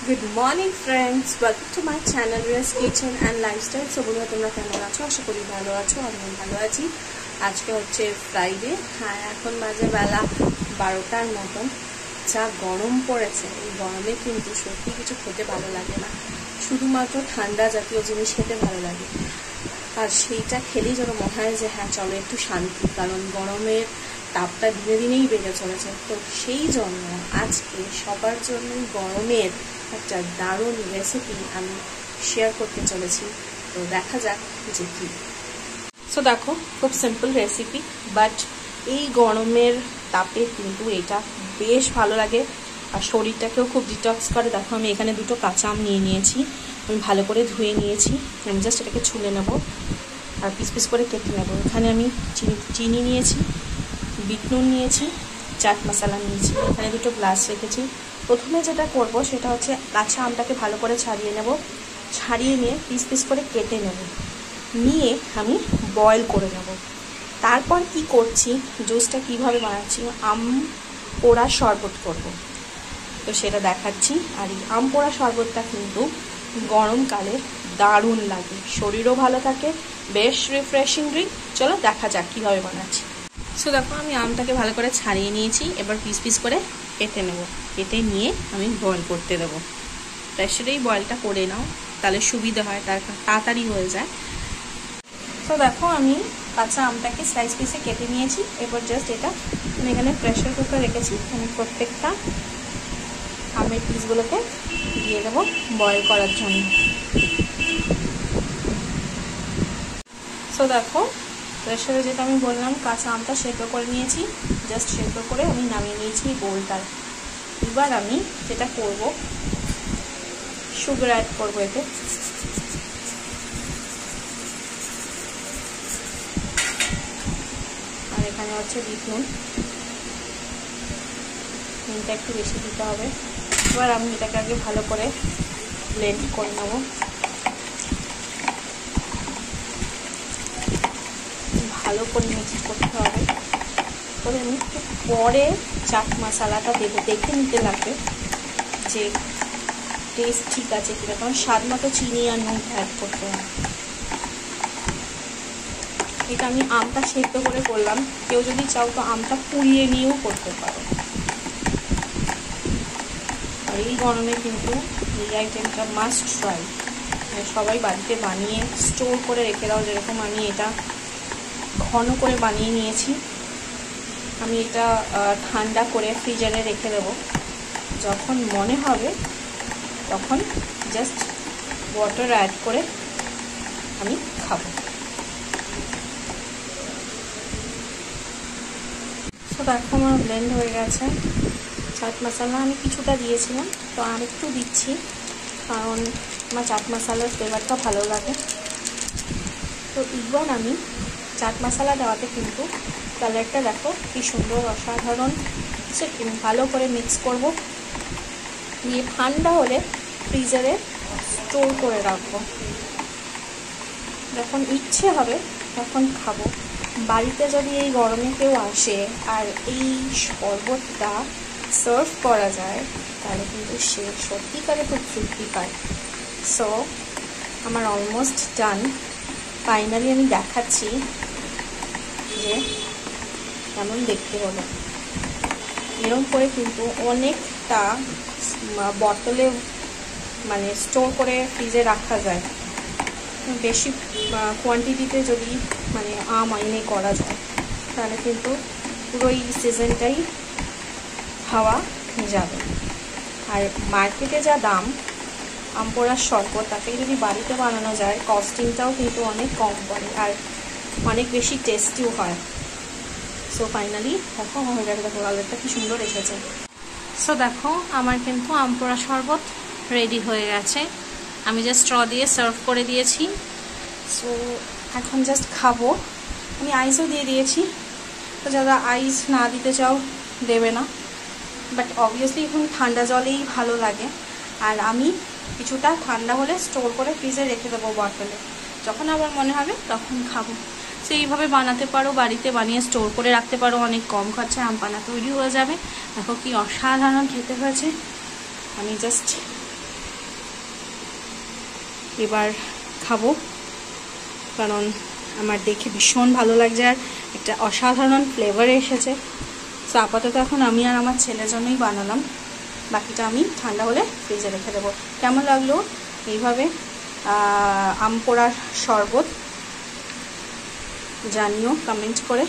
Good morning friends, welcome to my channel Riya's Kitchen and Lifestyle. So বন্ধুরা তোমরা কেমন আছো? আশা করি ভালো আছো। আমিও ভালো আছি। আজকে হচ্ছে ফ্রাইডে। হ্যাঁ, এখন বাজে বেলা 12টার মতন। যা গরম পড়েছে, এই গরমে কিন্তু সত্যি কিছু খেতে ভালো লাগে না, শুধুমাত্র ঠান্ডা জাতীয় জিনিস খেতে ভালো লাগে। আর সেইটা খেলেই যেন মনে হয় যে হ্যাঁ চলো একটু শান্তি, কারণ গরমের তাপটা দিনে দিনেই বেড়ে চলেছে। তো সেই জন্য আজকে সবার জন্য গরমের একটা দারুণ রেসিপি আমি শেয়ার করতে চলেছি। তো দেখা যাক যে কি। সো দেখো, খুব সিম্পল রেসিপি, বাট এই গরমের তাপে কিন্তু এটা বেশ ভালো লাগে আর শরীরটাকেও খুব ডিটক্স করে। দেখো, আমি এখানে দুটো কাঁচা আম নিয়ে নিয়েছি, আমি ভালো করে ধুয়ে নিয়েছি। আমি জাস্ট এটাকে ছুলে নেব আর পিস পিস করে কেটে নেব। এখানে আমি চিনি নিয়েছি, বিট নুন নিয়েছি, চাট মশলা নিয়েছি, এখানে দুটো গ্লাস রেখেছি। প্রথমে যেটা করব সেটা হচ্ছে কাঁচা আমটাকে ভালো করে ছাড়িয়ে নেব। ছাড়িয়ে নিয়ে পিস পিস করে কেটে নেব, নিয়ে আমি বয়েল করে নেব। তারপর কি করছি, জুসটা কিভাবে বানাচ্ছি, আম পোড়া শরবত করব, তো সেটা দেখাচ্ছি। আর এই আম পোড়া শরবতটা কিন্তু গরমকালে দারুণ লাগে, শরীরও ভালো থাকে, বেশ রিফ্রেশিং ড্রিঙ্ক। চলো দেখা যাক কীভাবে বানাচ্ছি। সো দেখো, আমি আমটাকে ভালো করে ছাড়িয়ে নিয়েছি, এবার পিস পিস করে কেটে নেব। কেটে নিয়ে আমি বয়েল করতে দেবো। প্রেসারেই বয়েলটা করে নাও, তাহলে সুবিধা হয়, তাড়াতাড়ি হয়ে যায়। তো দেখো, আমি কাঁচা আমটাকে স্লাইস পিসে কেটে নিয়েছি। এবার জাস্ট এটা আমি এখানে প্রেসার কুকার রেখেছি, আমি প্রত্যেকটা আমের পিসগুলোকে দিয়ে দেবো বয়েল করার জন্য। সো দেখো, প্রেসারে যেটা আমি বললাম কাঁচা আমটা সেদ্ধ করে নিয়েছি, জাস্ট সেদ্ধ করে আমি নামিয়ে নিয়েছি বোলটার। এবার আমি যেটা করব, সুগার অ্যাড করবো এতে। আর এখানে হচ্ছে বিট নুন, নুনটা একটু বেশি দিতে হবে। এবার আমি এটাকে আগে ভালো করে ব্লেন্ড করে নেব। ভালো করে মিক্স করতে হবে। তবে আমি একটু পরে চাট মশলাটা দেবো, দেখে নিতে লাগবে যে টেস্ট ঠিক আছে কিনা, কারণ স্বাদ মতো চিনি আর নুন অ্যাড করতে হবে। এটা আমি আমটা সেদ্ধ করে করলাম, কেউ যদি চাও তো আমটা পুড়িয়ে নিয়েও করতে পারো। আর এই গরমে কিন্তু এই আইটেমটা মাস্ট ট্রাই, সবাই বাড়িতে বানিয়ে স্টোর করে রেখে দাও। যেরকম আমি এটা ঘন করে বানিয়ে নিয়েছি, আমি এটা ঠান্ডা করে ফ্রিজারে রেখে দেবো। যখন মনে হবে তখন জাস্ট ওয়াটার অ্যাড করে আমি খাবো। তো দেখো, আমার ব্লেন্ড হয়ে গেছে। চাট মশলা আমি কিছুটা দিয়েছিলাম, তো আর একটু দিচ্ছি, কারণ আমার চাট মশলার ফ্লেভারটা ভালো লাগে। তো এবার আমি চাট মশলা দেওয়াতে কিন্তু কালারটা দেখো কি সুন্দর, অসাধারণ। সে ভালো করে মিক্স করব, দিয়ে ঠান্ডা হলে ফ্রিজারে স্টোর করে রাখবো। যখন ইচ্ছে হবে তখন খাবো। বাড়িতে যদি এই গরমে কেউ আসে আর এই শরবতটা সার্ভ করা যায়, তাহলে কিন্তু সে সত্যিকারে খুব তৃপ্তি পায়। সো আমার অলমোস্ট ডান। ফাইনালি আমি দেখাচ্ছি যে কেমন দেখতে হলো। এরকম করে কিন্তু অনেকটা বোতলে মানে স্টোর করে ফ্রিজে রাখা যায়, বেশি কোয়ান্টিটিতে যদি মানে আম এনে করা যায়, তাহলে কিন্তু পুরো এই সিজনটাই খাওয়া যাবে। আর মার্কেটে যা দাম আম পোড়ার শরবত, তাকে যদি বাড়িতে বানানো যায় কস্টিংটাও কিন্তু অনেক কম পড়ে আর অনেক বেশি টেস্টিও হয়। সো ফাইনালি দেখো হয়ে গেছে, দেখো কালারটা কি সুন্দর এসেছে। সো দেখো, আমার কিন্তু আম পোড়া শরবত রেডি হয়ে গেছে। আমি জাস্ট স্ট্র দিয়ে সার্ভ করে দিয়েছি। সো এখন জাস্ট খাবো। আমি আইসও দিয়ে দিয়েছি, তো যারা আইস না দিতে চাও দেবে না, বাট অবভিয়াসলি এখন ঠান্ডা জলেই ভালো লাগে। আর আমি কিছুটা ঠান্ডা হলে স্টোর করে ফ্রিজে রেখে দেবো বটলে, যখন আমার মনে হবে তখন খাবো। সো এইভাবে বানাতে পারো, বাড়িতে বানিয়ে স্টোর করে রাখতে পারো, অনেক কম খরচায় আম পানা তৈরি হয়ে যাবে। দেখো কি অসাধারণ খেতে হয়েছে। আমি জাস্ট এবার খাবো, কারণ আমার দেখে ভীষণ ভালো লাগছে আর একটা অসাধারণ ফ্লেভার এসেছে। তো আপাতত এখন আমি আর আমার ছেলের জন্যই বানালাম, বাকিটা আমি ঠান্ডা হলে ফ্রিজে রেখে দেবো। কেমন লাগলো এইভাবে আম পোড়ার শরবত জানিও কমেন্ট করে।